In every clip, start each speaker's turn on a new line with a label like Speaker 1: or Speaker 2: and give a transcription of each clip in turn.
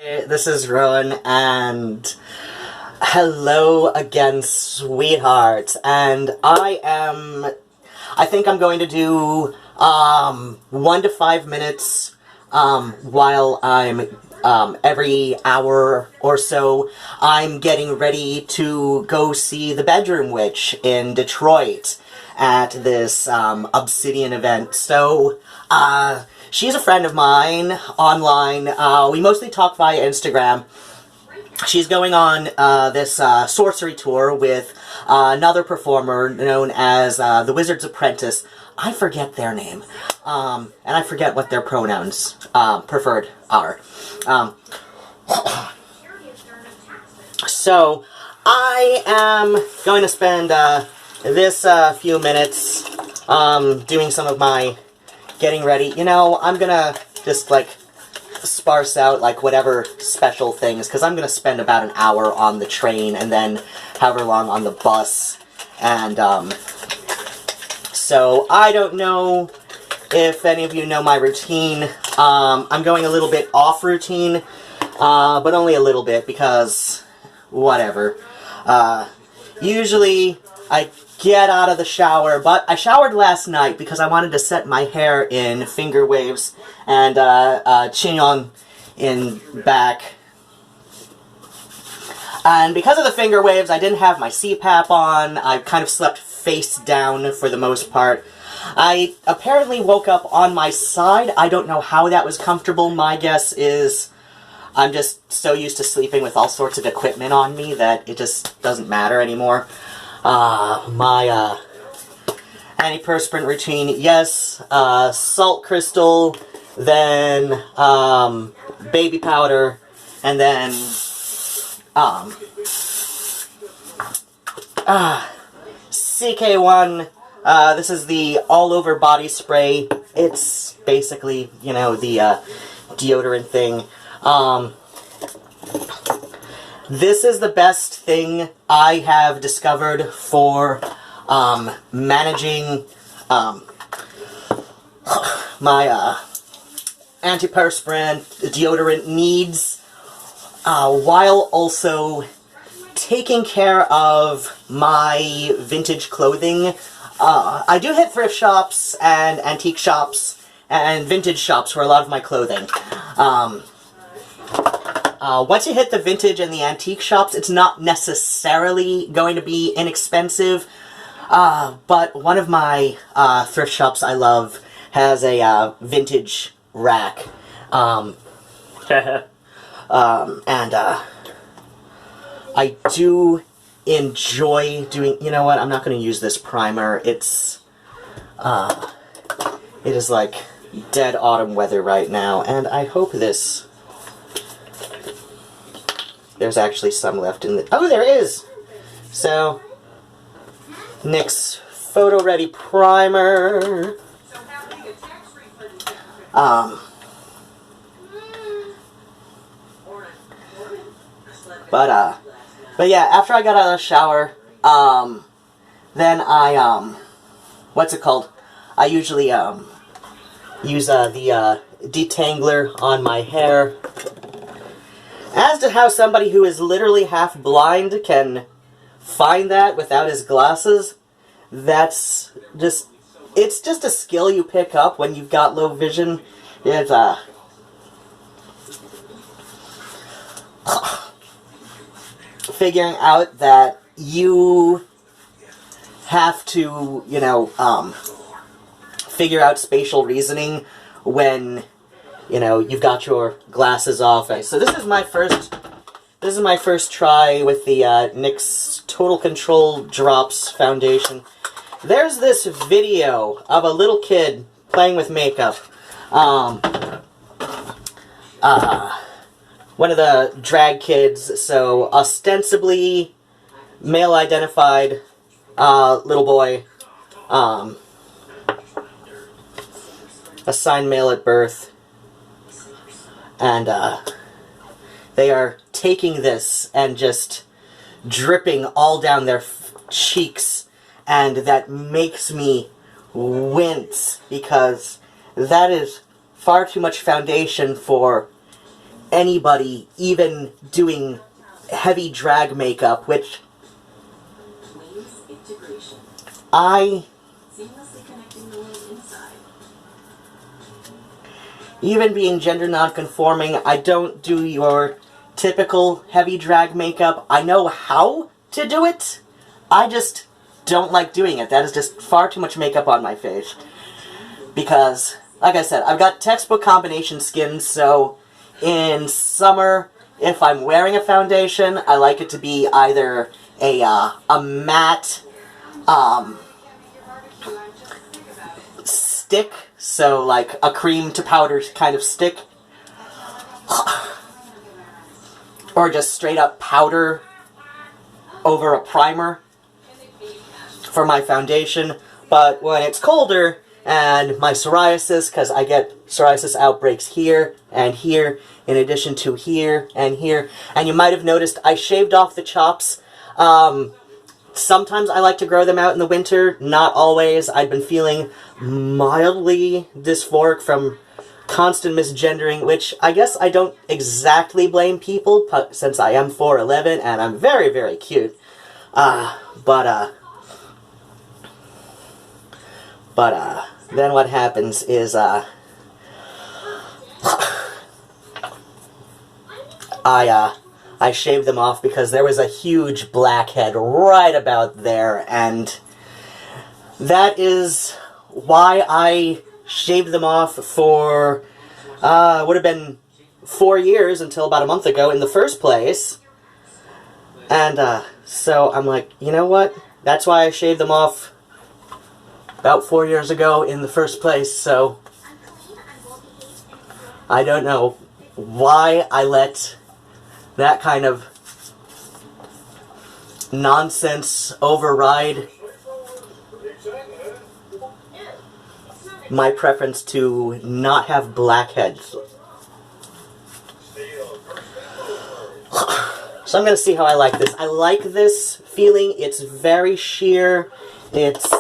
Speaker 1: Hey, this is Rowan, and hello again, sweetheart. And I think I'm going to do 1 to 5 minutes while I'm every hour or so I'm getting ready to go see the Bedroom Witch in Detroit at this Obsidian event. So she's a friend of mine online. We mostly talk via Instagram. She's going on this sorcery tour with another performer known as the Wizard's Apprentice. I forget their name, and I forget what their pronouns preferred are. So, I am going to spend this few minutes doing some of my getting ready. You know, I'm gonna just, like, sparse out, like, whatever special things, because I'm gonna spend about an hour on the train, and then however long on the bus, and, so I don't know if any of you know my routine. I'm going a little bit off routine, but only a little bit, because whatever. Usually I get out of the shower, but I showered last night because I wanted to set my hair in finger waves and chignon in back. And because of the finger waves, I didn't have my CPAP on. I kind of slept face down for the most part. I apparently woke up on my side. I don't know how that was comfortable. My guess is I'm just so used to sleeping with all sorts of equipment on me that it just doesn't matter anymore. My antiperspirant routine, yes, salt crystal, then baby powder, and then CK1. This is the all-over body spray. It's basically, you know, the deodorant thing. This is the best thing I have discovered for managing my antiperspirant deodorant needs, while also taking care of my vintage clothing. I do hit thrift shops and antique shops and vintage shops for a lot of my clothing. Once you hit the vintage and the antique shops, it's not necessarily going to be inexpensive, but one of my thrift shops I love has a vintage rack, and I do enjoy doing, you know what, I'm not going to use this primer. It is like dead autumn weather right now, and I hope there's actually some left in the... Oh, there is! So, NYX Photo Ready Primer. But yeah, after I got out of the shower, then I, what's it called? I usually, use, the, detangler on my hair. As to how somebody who is literally half blind can find that without his glasses, that's just, it's just a skill you pick up when you've got low vision. It's, figuring out that you have to, you know, figure out spatial reasoning when, you know, you've got your glasses off. So this is my first try with the NYX Total Control Drops Foundation. There's this video of a little kid playing with makeup. One of the drag kids, so ostensibly male-identified little boy, assigned male at birth. And, they are taking this and just dripping all down their cheeks, and that makes me wince, because that is far too much foundation for anybody even doing heavy drag makeup, which even being gender non-conforming, I don't do your typical heavy drag makeup. I know how to do it, I just don't like doing it. That is just far too much makeup on my face. Because, like I said, I've got textbook combination skin, so in summer, if I'm wearing a foundation, I like it to be either a matte stick, so like a cream to powder kind of stick, or just straight up powder over a primer for my foundation. But when it's colder, and my psoriasis, because I get psoriasis outbreaks here and here, in addition to here and here, and you might have noticed I shaved off the chops. Sometimes I like to grow them out in the winter, not always. I've been feeling mildly dysphoric from constant misgendering, which I guess I don't exactly blame people, since I am 4'11", and I'm very, very cute. Then what happens is, I shaved them off because there was a huge blackhead right about there, and that is why I shaved them off for, would have been 4 years until about a month ago in the first place. And, so I'm like, you know what? That's why I shaved them off about 4 years ago in the first place, so I don't know why I let that kind of nonsense override my preference to not have blackheads. So I'm going to see how I like this. I like this feeling. It's very sheer. It's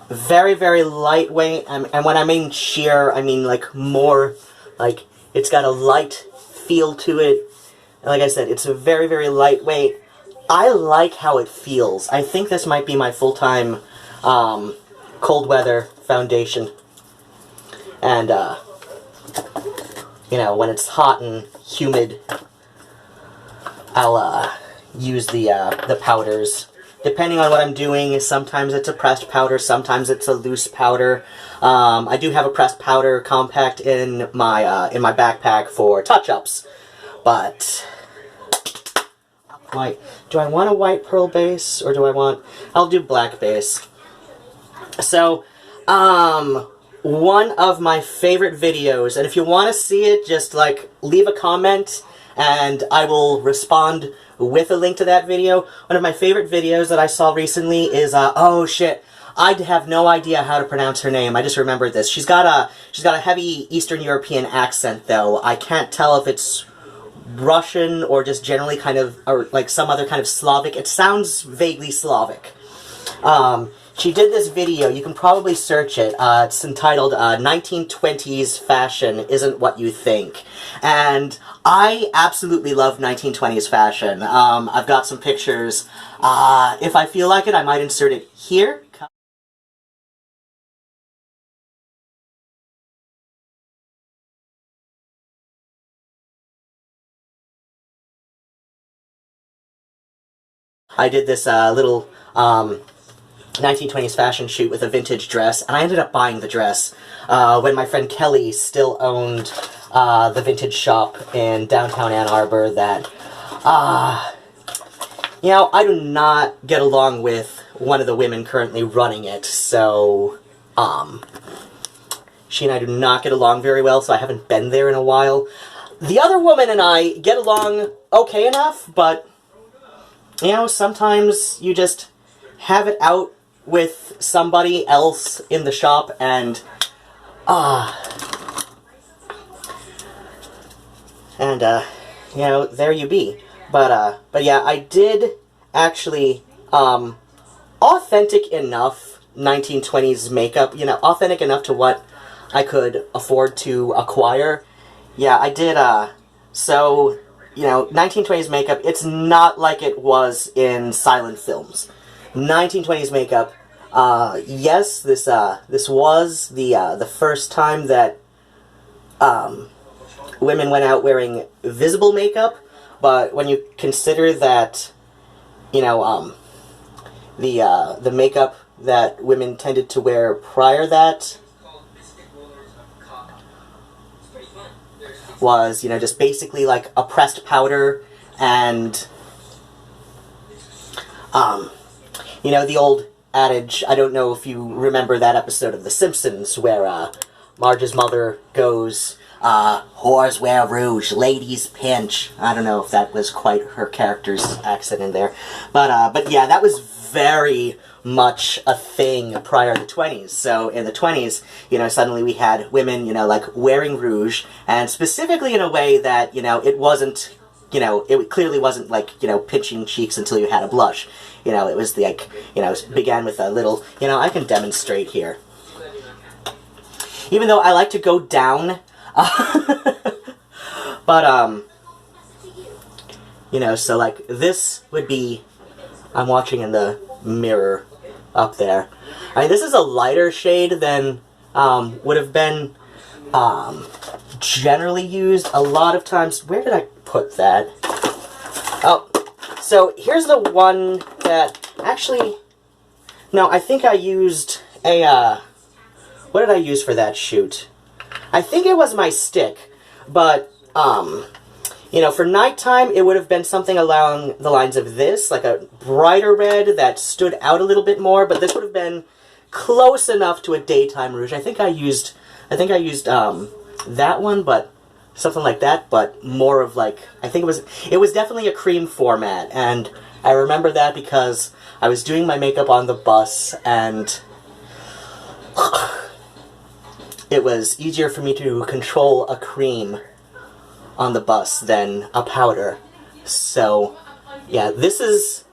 Speaker 1: very, very lightweight. And when I mean sheer, I mean like more, like it's got a light feel to it. And like I said, it's a very, very lightweight. I like how it feels. I think this might be my full-time cold weather foundation. And, you know, when it's hot and humid, I'll use the powders. Depending on what I'm doing, sometimes it's a pressed powder, sometimes it's a loose powder. I do have a pressed powder compact in my backpack for touch-ups, but white. Do I want a white pearl base, or do I want? I'll do black base. So, one of my favorite videos, and if you want to see it, just like leave a comment, and I will respond with a link to that video. One of my favorite videos that I saw recently is, oh shit, I have no idea how to pronounce her name. I just remembered this. She's got a heavy Eastern European accent, though. I can't tell if it's Russian or just generally kind of, or like some other kind of Slavic. It sounds vaguely Slavic. She did this video, you can probably search it, it's entitled 1920s Fashion Isn't What You Think. And I absolutely love 1920s fashion. I've got some pictures. If I feel like it, I might insert it here. I did this little 1920s fashion shoot with a vintage dress, and I ended up buying the dress when my friend Kelly still owned the vintage shop in downtown Ann Arbor that, you know, I do not get along with one of the women currently running it, so, she and I do not get along very well, so I haven't been there in a while. The other woman and I get along okay enough, but, you know, sometimes you just have it out with somebody else in the shop, and, you know, there you be. But yeah, I did actually, authentic enough 1920s makeup, you know, authentic enough to what I could afford to acquire. Yeah, I did, so, 1920s makeup, it's not like it was in silent films. 1920s makeup, yes, this was the first time that, women went out wearing visible makeup, but when you consider that, the makeup that women tended to wear prior that was, just basically like a pressed powder and, the old adage, I don't know if you remember that episode of The Simpsons where, Marge's mother goes, whores wear rouge, ladies pinch. I don't know if that was quite her character's accent in there. But yeah, that was very much a thing prior to the 20s. So in the 20s, suddenly we had women, like wearing rouge, and specifically in a way that, it wasn't, it clearly wasn't like, pinching cheeks until you had a blush. It was like, it began with a little, I can demonstrate here. Even though I like to go down, but, so like this would be, I'm watching in the mirror up there. I mean, this is a lighter shade than would have been generally used a lot of times. Where did I put that? Oh, so here's the one that actually, no, I think I used a, what did I use for that shoot? I think it was my stick, but, for nighttime, it would have been something along the lines of this, like a brighter red that stood out a little bit more, but this would have been close enough to a daytime rouge. I think I used that one, but something like that, but more of like, I think it was definitely a cream format, and I remember that because I was doing my makeup on the bus, and it was easier for me to control a cream on the bus than a powder. So, yeah, this is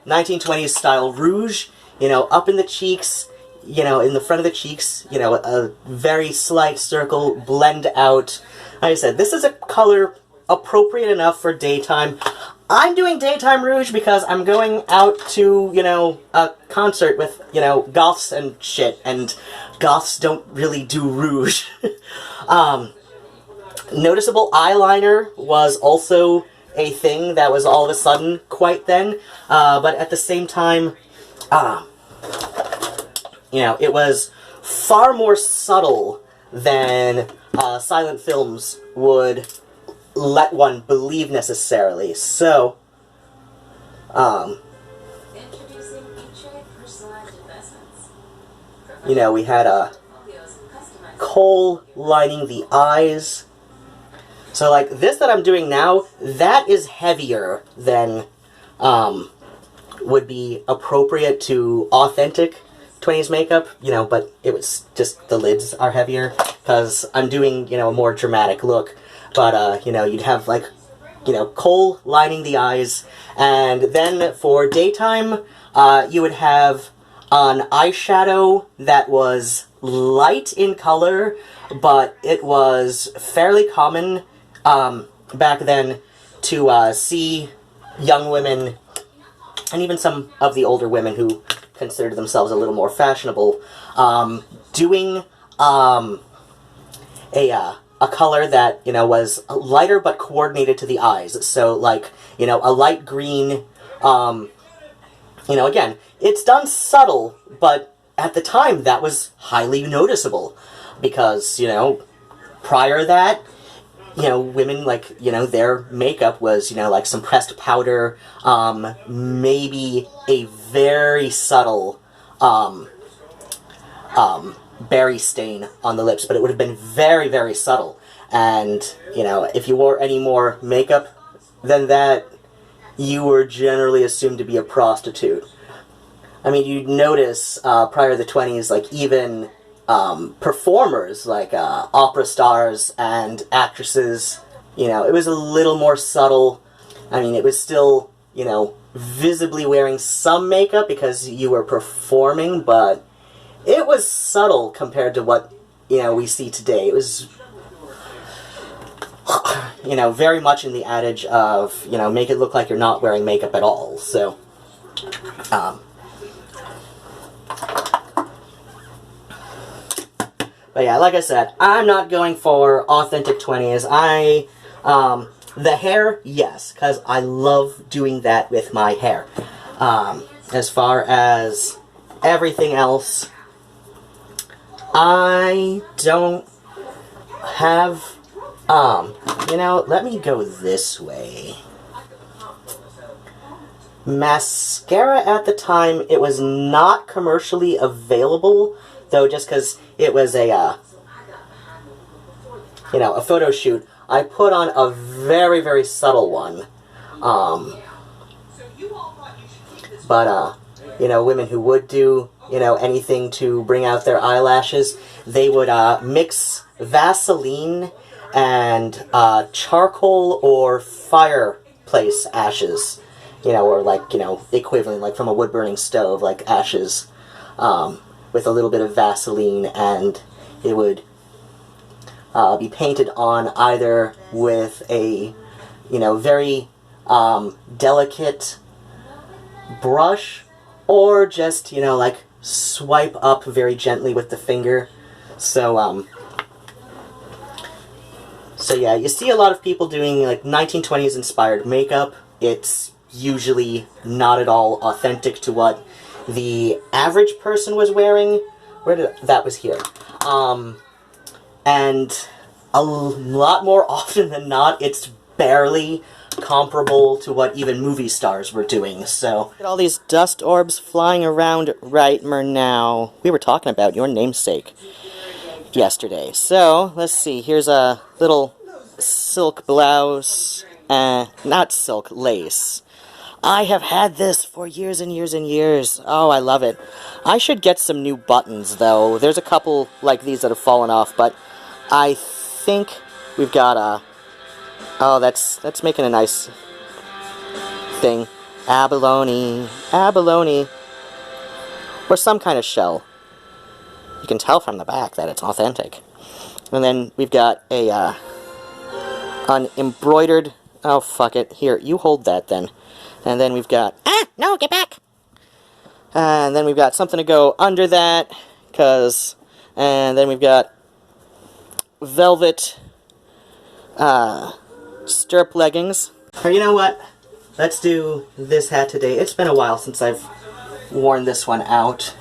Speaker 1: 1920s style rouge, up in the cheeks, in the front of the cheeks, a very slight circle, blend out. Like I said, this is a color appropriate enough for daytime. I'm doing daytime rouge because I'm going out to, a concert with, goths and shit, and goths don't really do rouge. Noticeable eyeliner was also a thing that was all of a sudden quite then, but at the same time, it was far more subtle than silent films would let one believe necessarily. So, we had a kohl lining the eyes. So, like, this that I'm doing now, that is heavier than would be appropriate to authentic 20s makeup, but it was just the lids are heavier, because I'm doing, a more dramatic look. But, you'd have, like, kohl lining the eyes, and then for daytime, you would have an eyeshadow that was light in color, but it was fairly common back then to see young women, and even some of the older women who considered themselves a little more fashionable, doing a color that, was lighter but coordinated to the eyes. So, like, a light green, again, it's done subtle, but at the time that was highly noticeable, because, prior that, women, like, their makeup was, like some pressed powder, maybe a very subtle, berry stain on the lips, but it would have been very, very subtle. And, if you wore any more makeup than that, you were generally assumed to be a prostitute. I mean, you'd notice, prior to the 20s, like, even performers, like opera stars and actresses, it was a little more subtle. I mean, it was still, visibly wearing some makeup because you were performing, but it was subtle compared to what, we see today. It was you know, very much in the adage of, you know, make it look like you're not wearing makeup at all. So, but yeah, like I said, I'm not going for authentic 20s. The hair, yes, because I love doing that with my hair. As far as everything else, I don't have, you know, let me go this way. Mascara at the time, it was not commercially available, though, just because it was a, you know, a photo shoot. I put on a very, very subtle one. But, you know, women who would do, you know, anything to bring out their eyelashes, they would mix Vaseline and charcoal or fireplace ashes, you know, or like, you know, equivalent, like from a wood-burning stove, like ashes, with a little bit of Vaseline, and it would be painted on either with a, you know, very delicate brush, or just, you know, like swipe up very gently with the finger. So yeah, you see a lot of people doing like 1920s inspired makeup. It's usually not at all authentic to what the average person was wearing. That was here. And a lot more often than not, it's barely comparable to what even movie stars were doing. So, look at all these dust orbs flying around right now. We were talking about your namesake yesterday. So, let's see, here's a little silk blouse, not silk, lace. I have had this for years and years and years. Oh, I love it. I should get some new buttons, though. There's a couple like these that have fallen off, but I think we've got a... Oh, that's making a nice thing. Abalone. Abalone. Or some kind of shell. You can tell from the back that it's authentic. And then we've got a, an embroidered... Oh, fuck it. Here, you hold that then. And then we've got... Ah! No, get back! And then we've got something to go under that, because... And then we've got velvet... stirrup leggings. Or you know what? Let's do this hat today. It's been a while since I've worn this one out.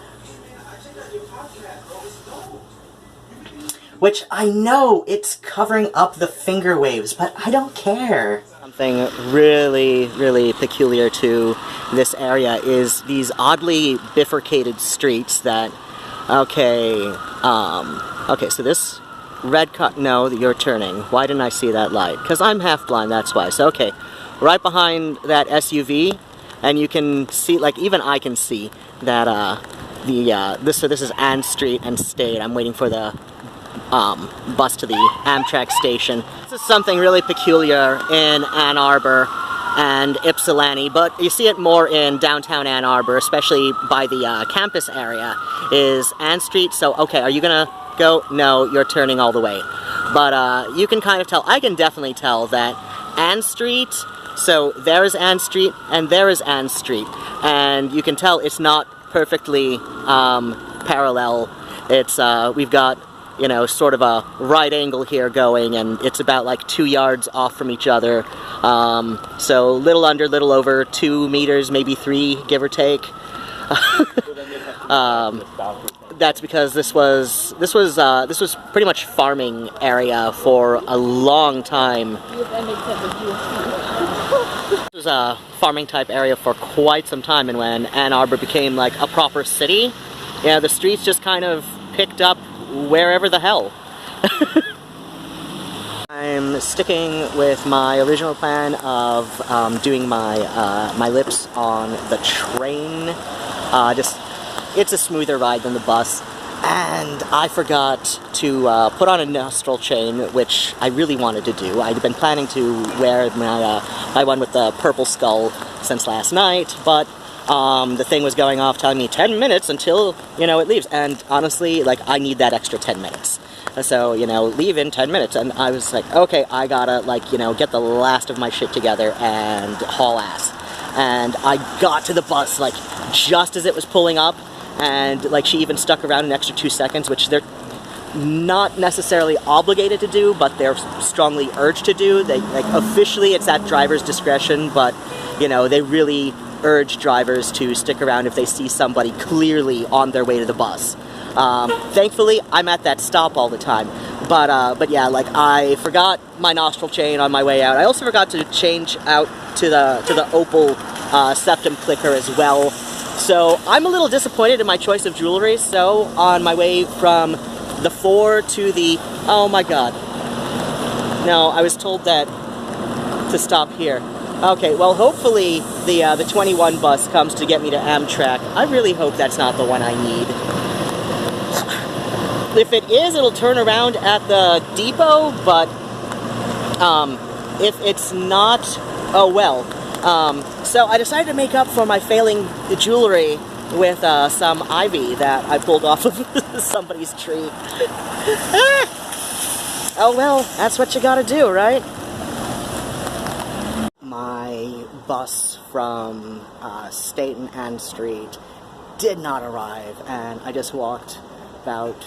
Speaker 1: Which I know it's covering up the finger waves, but I don't care. Something really, really peculiar to this area is these oddly bifurcated streets that... Okay, okay, so this... Red car, no, you're turning. Why didn't I see that light? Because I'm half blind, that's why. So, okay, right behind that SUV, and you can see, like, even I can see that, so this is Ann Street and State. I'm waiting for the, bus to the Amtrak station. This is something really peculiar in Ann Arbor and Ypsilanti, but you see it more in downtown Ann Arbor, especially by the, campus area, is Ann Street. So, okay, are you gonna... go? No, you're turning all the way. But you can kind of tell, I can definitely tell that Ann Street, so there is Ann Street, and there is Ann Street. And you can tell it's not perfectly parallel. It's, we've got, you know, sort of a right angle here going, and it's about like 2 yards off from each other. So little under, little over 2 meters, maybe 3, give or take. That's because this was pretty much farming area for a long time. This was a farming type area for quite some time, and when Ann Arbor became like a proper city, yeah, the streets just kind of picked up wherever the hell. I'm sticking with my original plan of doing my my lips on the train. It's a smoother ride than the bus, and I forgot to put on a nostril chain, which I really wanted to do. I'd been planning to wear my my one with the purple skull since last night, but the thing was going off telling me 10 minutes until, you know, it leaves. And honestly, like, I need that extra 10 minutes. So, you know, leave in 10 minutes. And I was like, okay, I gotta, like, you know, get the last of my shit together and haul ass. And I got to the bus, like, just as it was pulling up. And, like, she even stuck around an extra 2 seconds, which they're not necessarily obligated to do, but they're strongly urged to do. They, like, officially it's at driver's discretion, but, you know, they really urge drivers to stick around if they see somebody clearly on their way to the bus. Thankfully, I'm at that stop all the time. But yeah, like, I forgot my nostril chain on my way out. I also forgot to change out to the Opal septum clicker as well. So I'm a little disappointed in my choice of jewelry. So on my way from the 4 to the... Oh my god. No, I was told that to stop here. Okay, well, hopefully the 21 bus comes to get me to Amtrak. I really hope that's not the one I need. If it is, it'll turn around at the depot, but if it's not, oh well. So I decided to make up for my failing jewelry with some ivy that I pulled off of somebody's tree. Oh well, that's what you gotta do, right? My bus from Staten Ann Street did not arrive, and I just walked about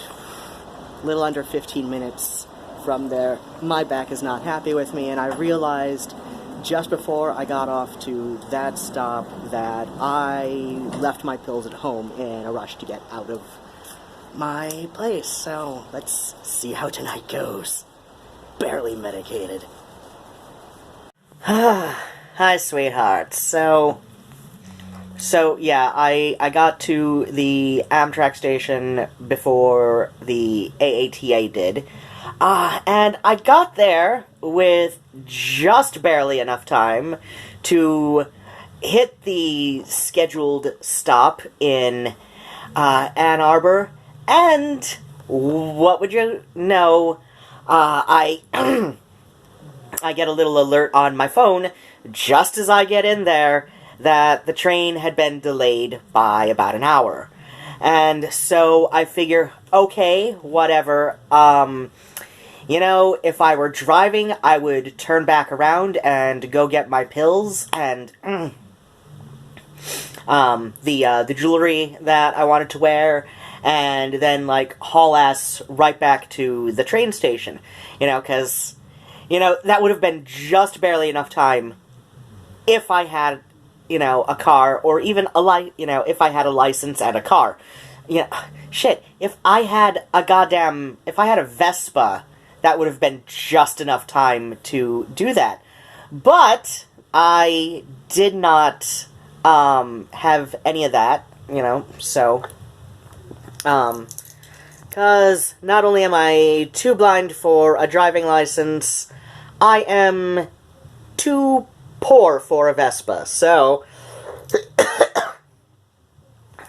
Speaker 1: a little under 15 minutes from there. My back is not happy with me, and I realized just before I got off to that stop that I left my pills at home in a rush to get out of my place. So let's see how tonight goes. Barely medicated. Hi, sweetheart. So yeah, I got to the Amtrak station before the AATA did, and I got there with just barely enough time to hit the scheduled stop in Ann Arbor, and what would you know, I get a little alert on my phone just as I get in there that the train had been delayed by about an hour. And so I figure, okay, whatever, you know, if I were driving, I would turn back around and go get my pills and the jewelry that I wanted to wear, and then, like, haul ass right back to the train station, you know, because, you know, that would have been just barely enough time if I had, you know, a car, or even if I had a license and a car. Yeah, shit, if I had a Vespa, that would have been just enough time to do that. But I did not have any of that, you know, so, because not only am I too blind for a driving license, I am too poor for a Vespa, so,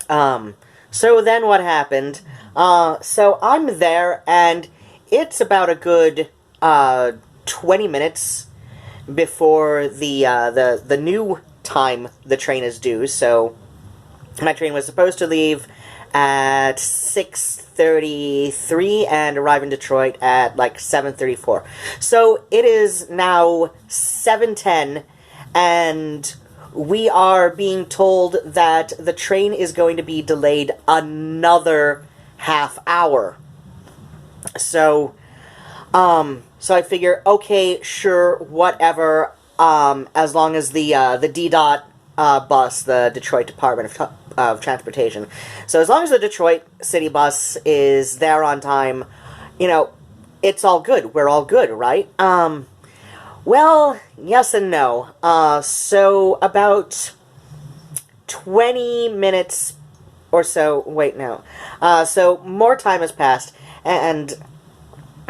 Speaker 1: so then what happened, so I'm there, and it's about a good, 20 minutes before the new time the train is due, so my train was supposed to leave at 6:33 and arrive in Detroit at, like, 7:34. So it is now 7:10, and we are being told that the train is going to be delayed another half hour. So, so I figure, okay, sure, whatever, as long as the DDOT bus, the Detroit Department of Transportation, so as long as the Detroit City bus is there on time, you know, it's all good. We're all good, right? Well, yes and no. So about 20 minutes or so, wait, no. So more time has passed, and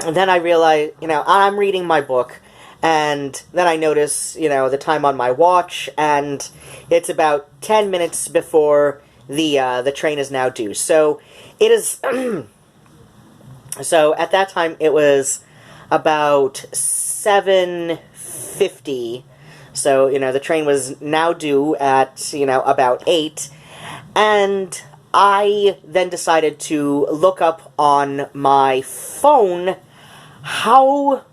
Speaker 1: then I realize, you know, I'm reading my book, and then I notice, you know, the time on my watch, and it's about 10 minutes before the train is now due. So it is, so at that time it was about 7:50, So, the train was now due at, about 8, and I then decided to look up on my phone how,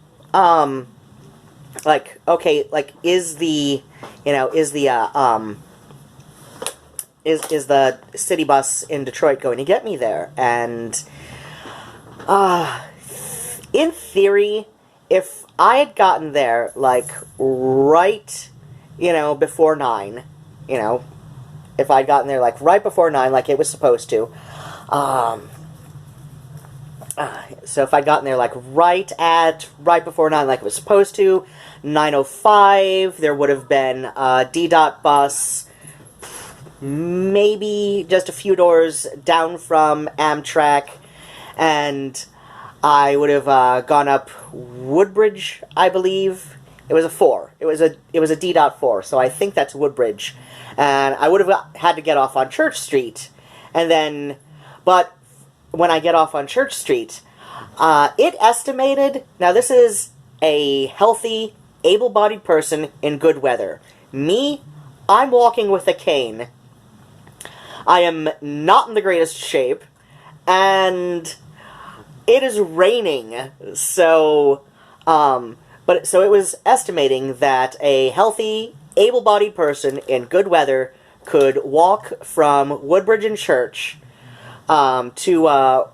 Speaker 1: is the, is the city bus in Detroit going to get me there? And, in theory, if I had gotten there, right, before 9, if I'd gotten there, right before 9, like it was supposed to, so if I'd gotten there, right before 9, like it was supposed to, 9:05, there would have been a D-Dot bus, maybe just a few doors down from Amtrak, and I would have gone up Woodbridge, I believe. It was a 4. It was a D-Dot 4, so I think that's Woodbridge. And I would have had to get off on Church Street. And then, but when I get off on Church Street, it estimated, now this is a healthy, able-bodied person in good weather. Me, I'm walking with a cane. I am not in the greatest shape, and it is raining, so, so it was estimating that a healthy, able-bodied person in good weather could walk from Woodbridge and Church, to,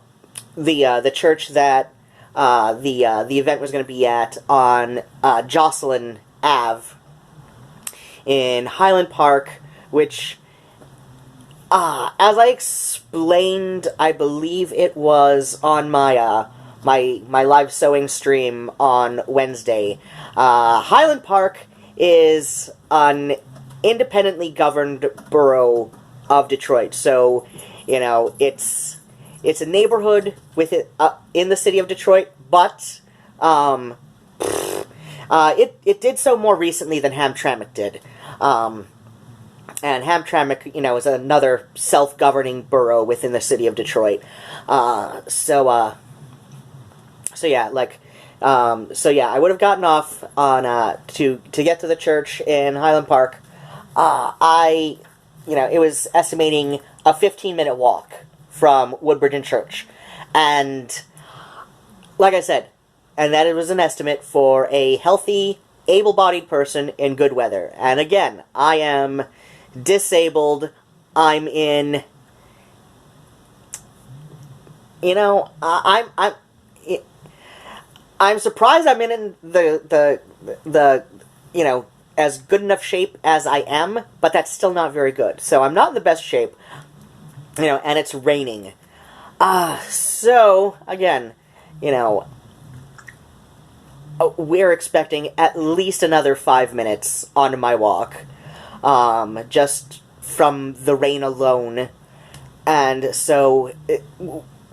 Speaker 1: the church that, the event was going to be at on, Jocelyn Ave in Highland Park, which, as I explained, I believe it was on my, my live sewing stream on Wednesday. Highland Park is an independently governed borough of Detroit, so, it's a neighborhood with it, in the city of Detroit, but, it did so more recently than Hamtramck did. And Hamtramck, is another self-governing borough within the city of Detroit. So yeah, I would have gotten off on, to get to the church in Highland Park. It was estimating a 15-minute walk from Woodbridge and Church. And, like I said, and that it was an estimate for a healthy, able-bodied person in good weather. And again, I am disabled. I'm in, I'm surprised I'm in the as good enough shape as I am, but that's still not very good. So I'm not in the best shape, and it's raining. So, again, we're expecting at least another 5 minutes on my walk, just from the rain alone. And so,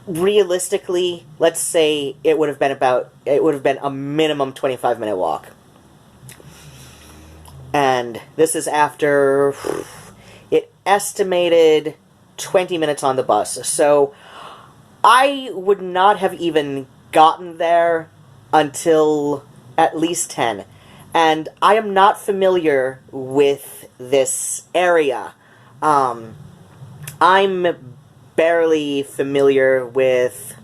Speaker 1: realistically, let's say it would have been a minimum 25-minute walk. And this is after it estimated 20 minutes on the bus. So I would not have even gotten there until at least 10. And I am not familiar with this area. I'm barely familiar with...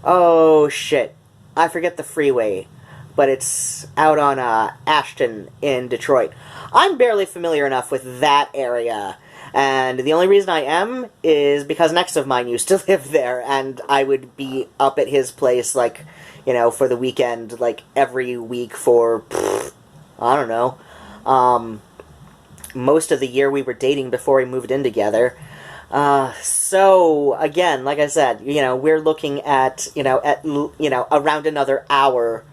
Speaker 1: Oh, shit. I forget the freeway. But it's out on Ashton in Detroit. I'm barely familiar enough with that area. And the only reason I am is because an ex of mine used to live there. And I would be up at his place, for the weekend, every week for, I don't know, most of the year we were dating before we moved in together. So, again, like I said, we're looking at, around another hour,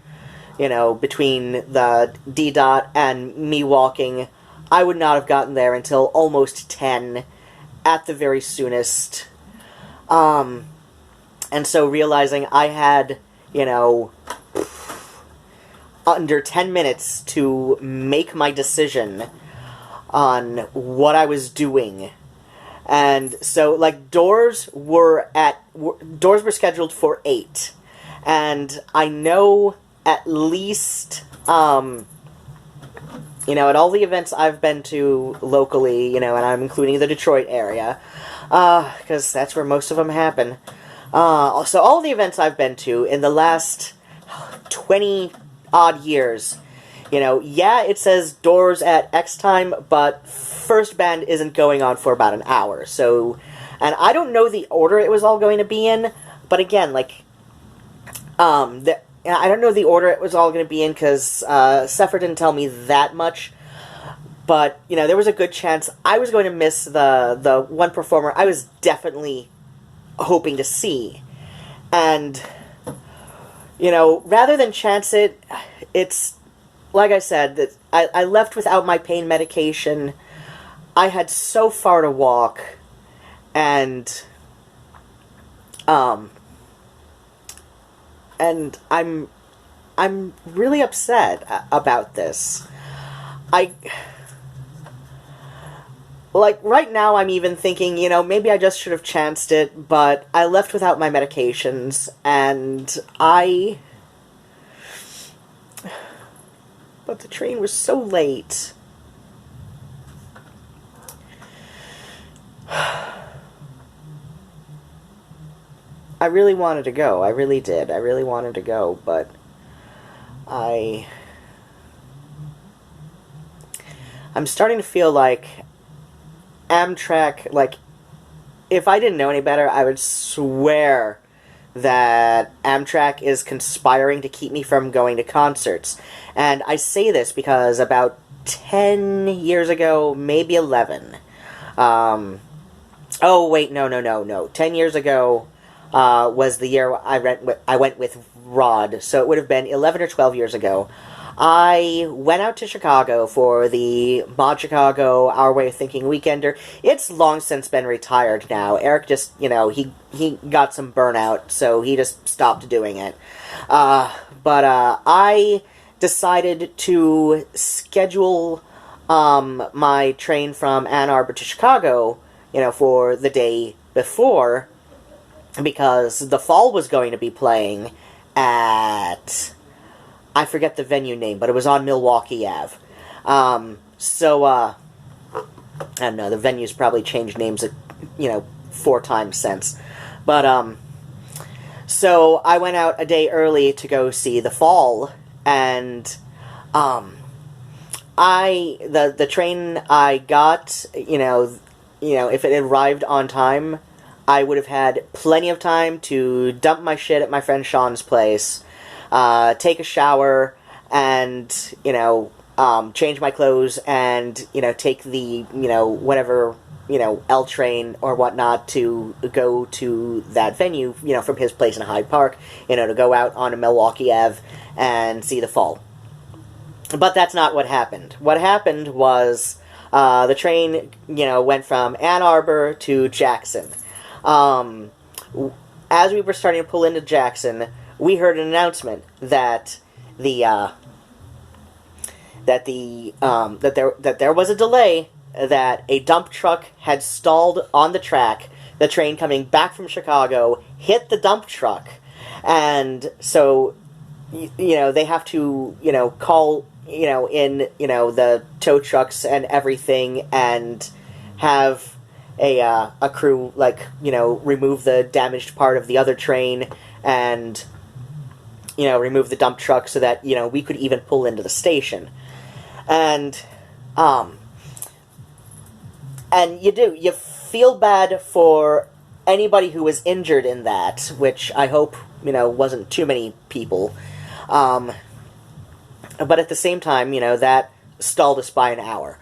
Speaker 1: between the D-Dot and me walking. I would not have gotten there until almost 10, at the very soonest. And so realizing I had, under 10 minutes to make my decision on what I was doing. And so, doors were scheduled for 8. And I know at least, at all the events I've been to locally, and I'm including the Detroit area, because that's where most of them happen. So all the events I've been to in the last 20-odd years, yeah, it says doors at X time, but first band isn't going on for about an hour, so, and I don't know the order it was all going to be in, but again, I don't know the order it was all going to be in, because Sepher didn't tell me that much, but, there was a good chance I was going to miss the one performer I was definitely hoping to see, and, rather than chance it, it's, like I said, that I left without my pain medication. I had so far to walk, and I'm really upset about this. Right now I'm even thinking, maybe I just should have chanced it, but I left without my medications, and but the train was so late. I really wanted to go. I really did. I really wanted to go, but I'm starting to feel like Amtrak, if I didn't know any better, I would swear that Amtrak is conspiring to keep me from going to concerts. And I say this because about 10 years ago, maybe 11, oh, wait, no. 10 years ago was the year I went with Rod, so it would have been 11 or 12 years ago. I went out to Chicago for the Mod Chicago Our Way of Thinking Weekender. It's long since been retired now. Eric just, he got some burnout, so he just stopped doing it. But I decided to schedule my train from Ann Arbor to Chicago, for the day before, because the Fall was going to be playing at, I forget the venue name, but it was on Milwaukee Ave. I don't know, the venue's probably changed names, 4 times since. But, so I went out a day early to go see the Fall, and, the train I got, if it had arrived on time, I would have had plenty of time to dump my shit at my friend Sean's place, take a shower, and, change my clothes, and, take the, whatever, L train or whatnot to go to that venue, from his place in Hyde Park, to go out on a Milwaukee Ave and see the Fall. But that's not what happened. What happened was, the train, went from Ann Arbor to Jackson. As we were starting to pull into Jackson, we heard an announcement that there was a delay, that a dump truck had stalled on the track. The train coming back from Chicago hit the dump truck, and so they have to call in the tow trucks and everything, and have a crew remove the damaged part of the other train, and remove the dump truck so that we could even pull into the station. And you feel bad for anybody who was injured in that, which I hope wasn't too many people, but at the same time that stalled us by an hour.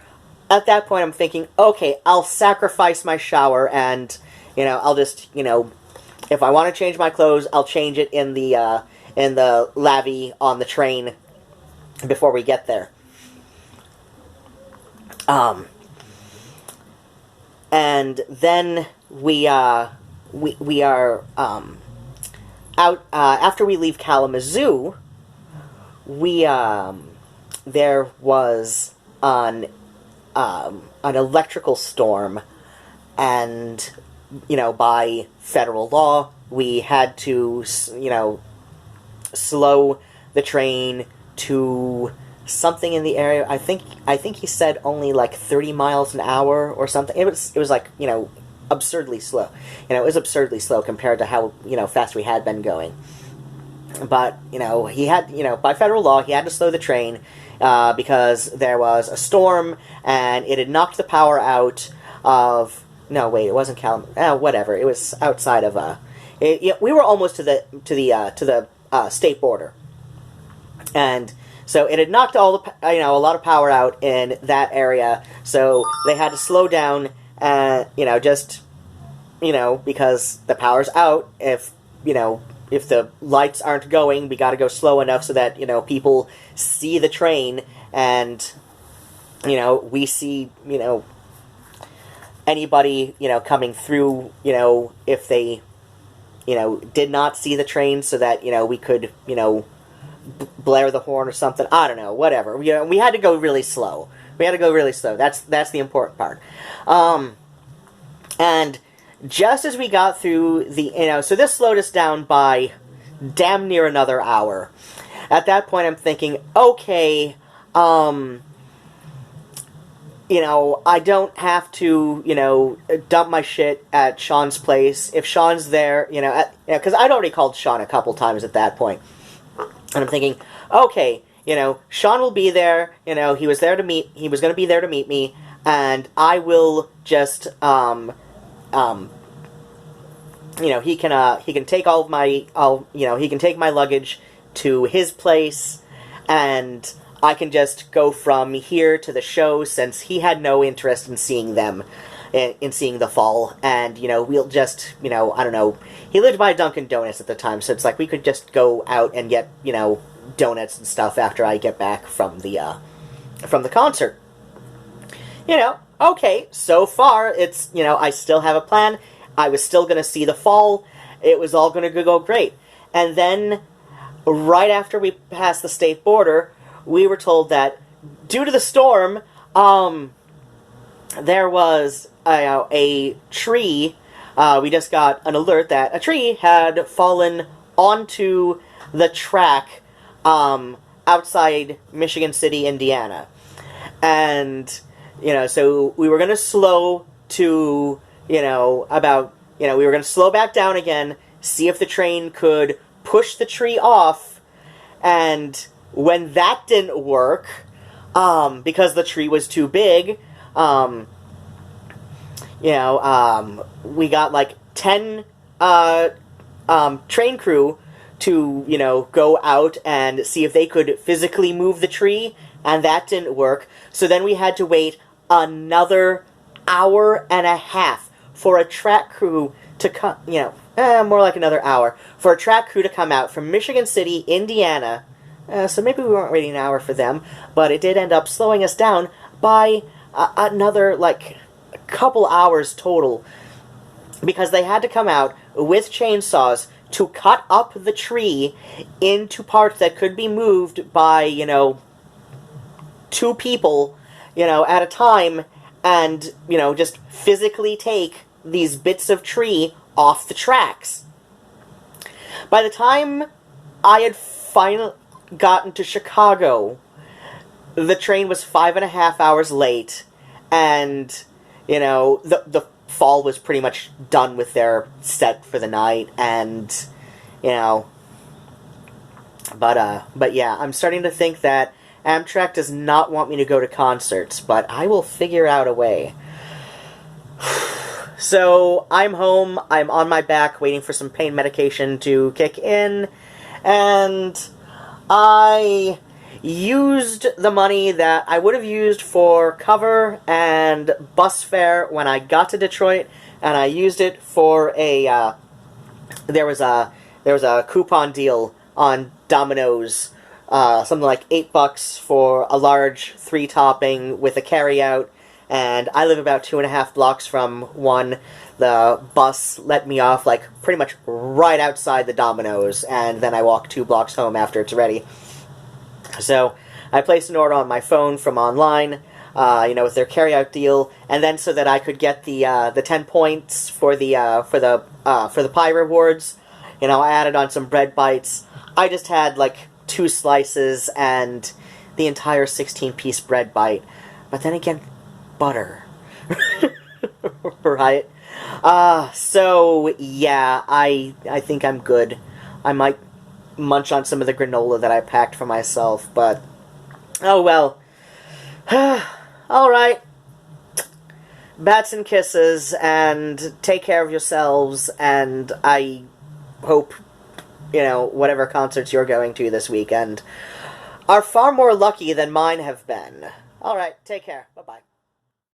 Speaker 1: At that point I'm thinking, okay, I'll sacrifice my shower, and I'll just if I want to change my clothes, I'll change it in the lavvy on the train before we get there. And then we are out after we leave Kalamazoo. There was an electrical storm, and by federal law we had to slow the train to something in the area. I think he said only like 30 miles an hour or something. It was like, absurdly slow. It was absurdly slow compared to how, fast we had been going. But, he had, by federal law, he had to slow the train because there was a storm and it had knocked the power out of... No, wait, it wasn't whatever. It was outside of... we were almost to the state border. And so it had knocked a lot of power out in that area. So they had to slow down, because the power's out. If the lights aren't going, we got to go slow enough so that, people see the train and, we see, anybody, coming through, if they, did not see the train so that, we could, blare the horn or something. I don't know, whatever. We had to go really slow. That's the important part. And just as we got through the, so this slowed us down by damn near another hour. At that point, I'm thinking, okay, I don't have to, dump my shit at Sean's place. If Sean's there, because I'd already called Sean a couple times at that point. And I'm thinking, okay, Sean will be there, he was going to be there to meet me, and I will just, he can take all of my, he can take my luggage to his place, and I can just go from here to the show, since he had no interest in seeing them, in seeing the fall, and, we'll just, I don't know, he lived by Dunkin' Donuts at the time, so it's like we could just go out and get, donuts and stuff after I get back from the concert. Okay, so far, it's, I still have a plan, I was still going to see the fall, it was all going to go great, and then, right after we passed the state border, we were told that, due to the storm, there was a tree. We just got an alert that a tree had fallen onto the track outside Michigan City, Indiana. And, so we were going to slow to, we were going to slow back down again, see if the train could push the tree off, and when that didn't work, because the tree was too big, we got like 10 train crew to, go out and see if they could physically move the tree, and that didn't work. So then we had to wait another hour and a half for a track crew to come, more like another hour, for a track crew to come out from Michigan City, Indiana. So maybe we weren't waiting an hour for them, but it did end up slowing us down by another, like, couple hours total, because they had to come out with chainsaws to cut up the tree into parts that could be moved by, 2 people, at a time, and, just physically take these bits of tree off the tracks. By the time I had finally gotten to Chicago, the train was 5.5 hours late, and, the fall was pretty much done with their set for the night, and, but yeah, I'm starting to think that Amtrak does not want me to go to concerts, but I will figure out a way. So, I'm home, I'm on my back, waiting for some pain medication to kick in, and I used the money that I would have used for cover and bus fare when I got to Detroit, and I used it for a, there was a coupon deal on Domino's, something like $8 for a large 3-topping with a carryout, and I live about 2.5 blocks from one. The bus let me off, like, pretty much right outside the Domino's, and then I walk 2 blocks home after it's ready. So, I placed an order on my phone from online, with their carryout deal, and then so that I could get the 10 points for the pie rewards, I added on some bread bites. I just had, like, 2 slices, and the entire 16-piece bread bite. But then again, butter. Right? So, yeah, I think I'm good. I might munch on some of the granola that I packed for myself, but... oh, well. Alright. Bats and kisses, and take care of yourselves, and I hope, you know, whatever concerts you're going to this weekend are far more lucky than mine have been. Alright, take care. Bye-bye.